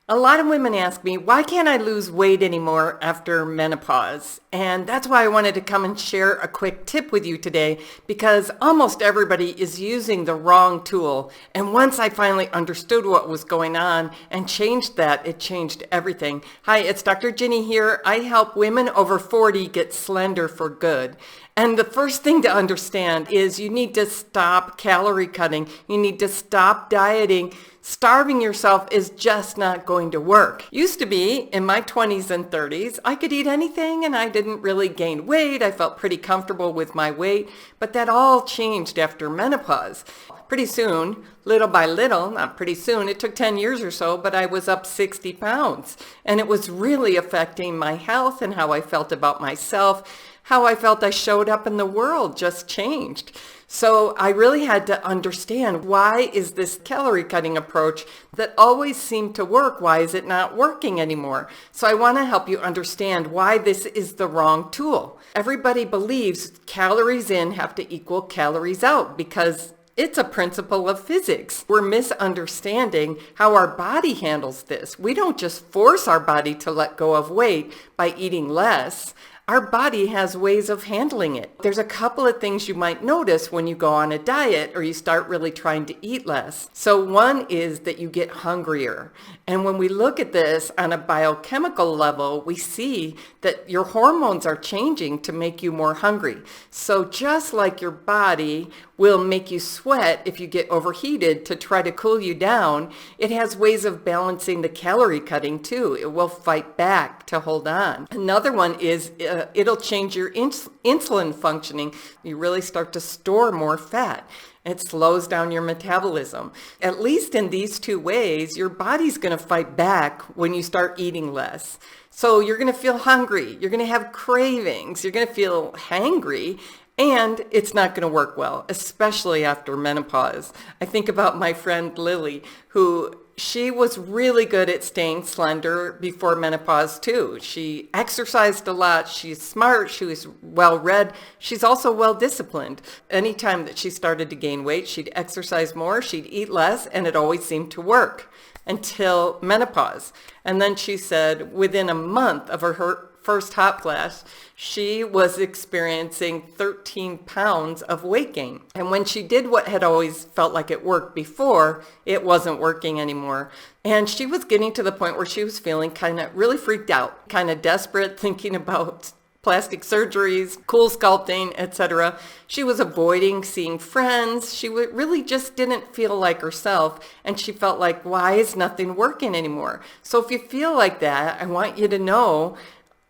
A lot of women ask me, why can't I lose weight anymore after menopause? And that's why I wanted to come and share a quick tip with you today, because almost everybody is using the wrong tool. And once I finally understood what was going on and changed that, it changed everything. Hi, it's Dr. Ginny here. I help women over 40 get slender for good. And the first thing to understand is you need to stop calorie cutting. You need to stop dieting. Starving yourself is just not going to work. Used to be, in my 20s and 30s, I could eat anything and I didn't really gain weight. I felt pretty comfortable with my weight, but that all changed after menopause. Pretty soon, little by little, not pretty soon, it took 10 years or so, but I was up 60 pounds. And it was really affecting my health and how I felt about myself. How I felt I showed up in the world just changed. So I really had to understand, why is this calorie cutting approach that always seemed to work, why is it not working anymore? So I want to help you understand why this is the wrong tool. Everybody believes calories in have to equal calories out because it's a principle of physics. We're misunderstanding how our body handles this. We don't just force our body to let go of weight by eating less. Our body has ways of handling it. There's a couple of things you might notice when you go on a diet or you start really trying to eat less. So one is that you get hungrier. And when we look at this on a biochemical level, we see that your hormones are changing to make you more hungry. So just like your body will make you sweat if you get overheated to try to cool you down, it has ways of balancing the calorie cutting too. It will fight back to hold on. Another one is it'll change your insulin functioning. You really start to store more fat. It slows down your metabolism. At least in these two ways, your body's going to fight back when you start eating less. So you're going to feel hungry. You're going to have cravings. You're going to feel hangry. And it's not going to work well, especially after menopause. I think about my friend Lily, who she was really good at staying slender before menopause too. She exercised a lot. She's smart. She was well read. She's also well disciplined. Anytime that she started to gain weight, she'd exercise more, she'd eat less, and it always seemed to work until menopause. And then she said within a month of her first hot flash, she was experiencing 13 pounds of weight gain. And when she did what had always felt like it worked before, it wasn't working anymore. And she was getting to the point where she was feeling kind of really freaked out, kind of desperate, thinking about plastic surgeries, cool sculpting, etc. She was avoiding seeing friends. She really just didn't feel like herself. And she felt like, why is nothing working anymore? So if you feel like that, I want you to know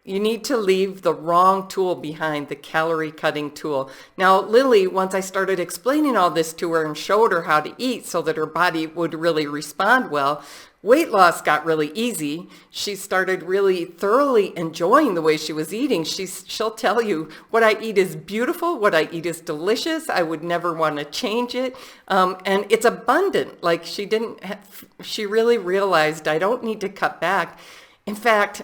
you need to leave the wrong tool behind, the calorie cutting tool. Now, Lily, once I started explaining all this to her and showed her how to eat so that her body would really respond well, weight loss got really easy. She started really thoroughly enjoying the way she was eating. She'll tell you, what I eat is beautiful, what I eat is delicious. I would never want to change it. And it's abundant. Like she really realized, I don't need to cut back. In fact,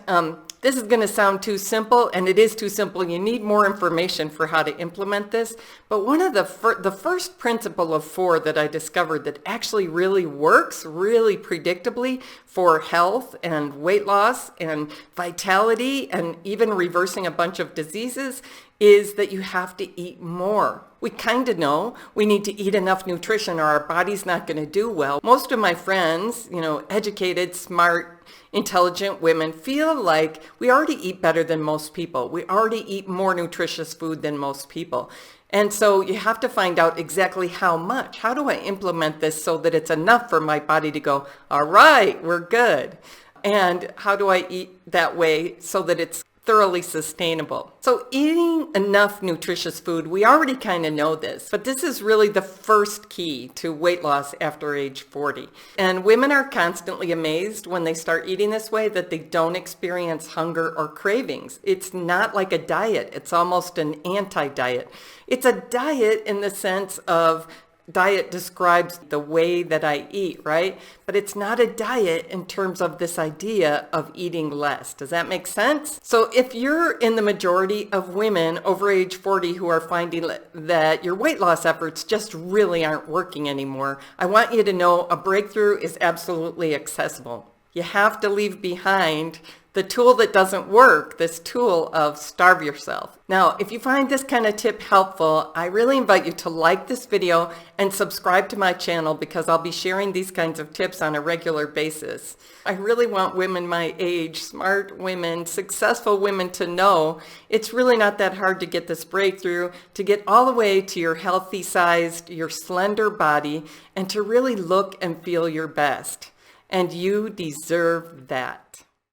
this is going to sound too simple, and it is too simple. You need more information for how to implement this. But one of the first principle of 4 that I discovered that actually really works really predictably for health and weight loss and vitality and even reversing a bunch of diseases is that you have to eat more. We kind of know we need to eat enough nutrition or our body's not going to do well. Most of my friends, educated, smart, intelligent women feel like we already eat better than most people. We already eat more nutritious food than most people. And so you have to find out exactly how much. How do I implement this so that it's enough for my body to go, all right, we're good? And how do I eat that way so that it's thoroughly sustainable? So eating enough nutritious food, we already kind of know this, but this is really the first key to weight loss after age 40. And women are constantly amazed when they start eating this way that they don't experience hunger or cravings. It's not like a diet. It's almost an anti-diet. It's a diet in the sense of diet describes the way that I eat, right? But it's not a diet in terms of this idea of eating less. Does that make sense? So if you're in the majority of women over age 40 who are finding that your weight loss efforts just really aren't working anymore, I want you to know a breakthrough is absolutely accessible. You have to leave behind the tool that doesn't work, this tool of starve yourself. Now, if you find this kind of tip helpful, I really invite you to like this video and subscribe to my channel because I'll be sharing these kinds of tips on a regular basis. I really want women my age, smart women, successful women to know it's really not that hard to get this breakthrough, to get all the way to your healthy sized, your slender body, and to really look and feel your best. And you deserve that.